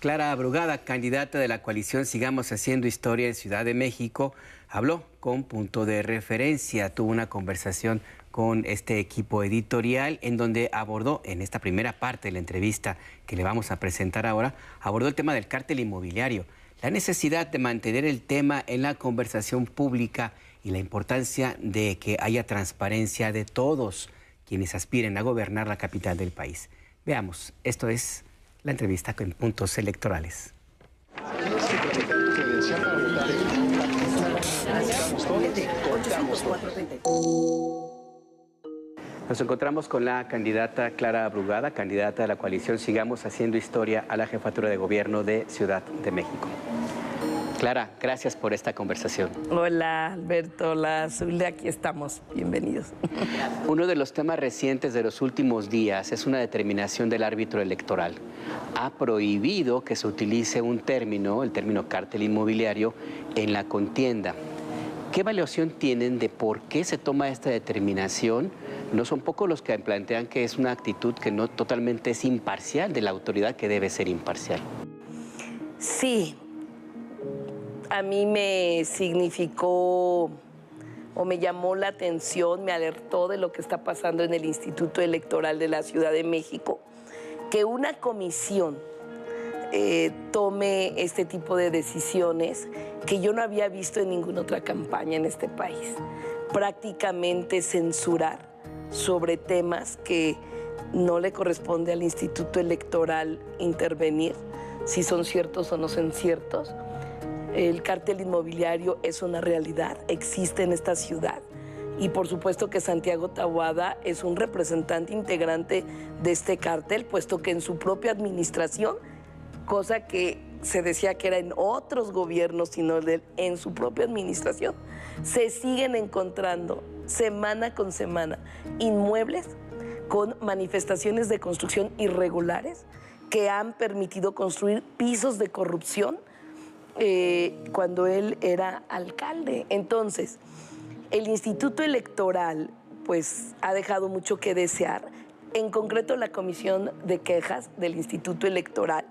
Clara Brugada, candidata de la coalición Sigamos Haciendo Historia en Ciudad de México, habló con Punto de Referencia. Tuvo una conversación con este equipo editorial en donde abordó, en esta primera parte de la entrevista que le vamos a presentar ahora, abordó el tema del cártel inmobiliario, la necesidad de mantener el tema en la conversación pública y la importancia de que haya transparencia de todos quienes aspiren a gobernar la capital del país. Veamos, esto es la entrevista con Puntos Electorales. Nos encontramos con la candidata Clara Brugada, candidata de la coalición Sigamos Haciendo Historia a la jefatura de gobierno de Ciudad de México. Clara, gracias por esta conversación. Hola, Alberto, hola, Zulia, aquí estamos. Bienvenidos. Uno de los temas recientes de los últimos días es una determinación del árbitro electoral. Ha prohibido que se utilice un término, el término cártel inmobiliario, en la contienda. ¿Qué evaluación tienen de por qué se toma esta determinación? No son pocos los que plantean que es una actitud que no totalmente es imparcial de la autoridad que debe ser imparcial. Sí. A mí me significó o me llamó la atención, me alertó de lo que está pasando en el Instituto Electoral de la Ciudad de México, que una comisión tome este tipo de decisiones que yo no había visto en ninguna otra campaña en este país. Prácticamente censurar sobre temas que no le corresponde al Instituto Electoral intervenir, si son ciertos o no son ciertos. El cártel inmobiliario es una realidad, existe en esta ciudad y por supuesto que Santiago Taboada es un representante integrante de este cártel, puesto que en su propia administración, cosa que se decía que era en otros gobiernos, sino en su propia administración, se siguen encontrando semana con semana inmuebles con manifestaciones de construcción irregulares que han permitido construir pisos de corrupción cuando él era alcalde. Entonces, el Instituto Electoral pues ha dejado mucho que desear. En concreto, la Comisión de Quejas del Instituto Electoral.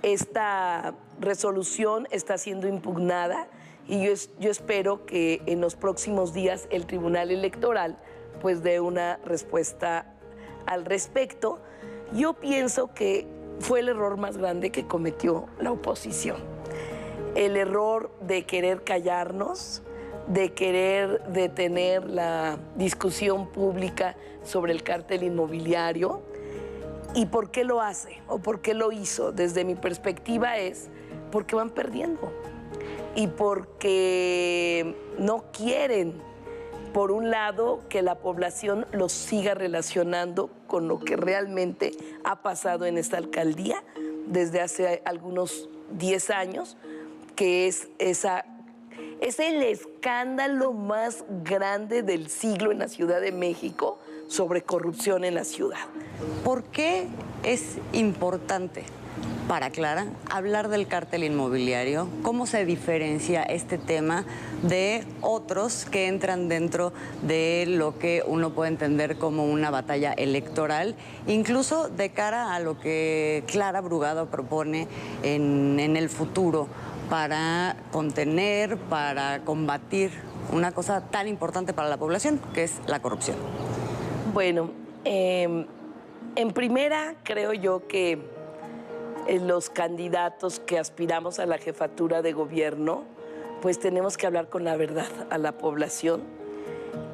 Esta resolución está siendo impugnada y yo espero que en los próximos días el Tribunal Electoral pues dé una respuesta al respecto. Yo pienso que fue el error más grande que cometió la oposición. El error de querer callarnos, de querer detener la discusión pública sobre el cártel inmobiliario. ¿Y por qué lo hace o por qué lo hizo? Desde mi perspectiva es porque van perdiendo y porque no quieren, por un lado, que la población los siga relacionando con lo que realmente ha pasado en esta alcaldía desde hace algunos 10 años, que es el escándalo más grande del siglo en la Ciudad de México sobre corrupción en la ciudad. ¿Por qué es importante para Clara hablar del cártel inmobiliario? ¿Cómo se diferencia este tema de otros que entran dentro de lo que uno puede entender como una batalla electoral, incluso de cara a lo que Clara Brugada propone en el futuro para contener, para combatir una cosa tan importante para la población, que es la corrupción? Bueno, en primera creo yo que los candidatos que aspiramos a la jefatura de gobierno, pues tenemos que hablar con la verdad a la población.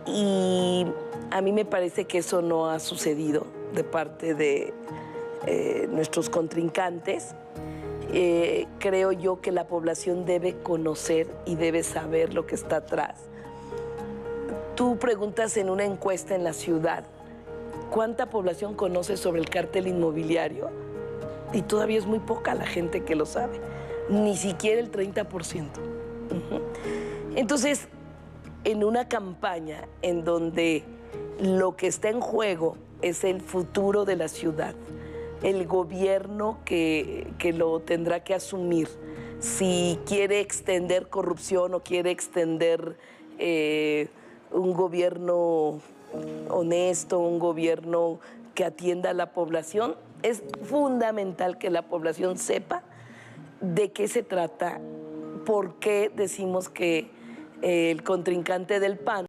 Y a mí me parece que eso no ha sucedido de parte de nuestros contrincantes. Creo yo que la población debe conocer y debe saber lo que está atrás. Tú preguntas en una encuesta en la ciudad, ¿cuánta población conoce sobre el cártel inmobiliario? Y todavía es muy poca la gente que lo sabe, ni siquiera el 30%. Entonces, en una campaña en donde lo que está en juego es el futuro de la ciudad, el gobierno que lo tendrá que asumir, si quiere extender corrupción o quiere extender un gobierno honesto, un gobierno que atienda a la población, es fundamental que la población sepa de qué se trata, por qué decimos que el contrincante del PAN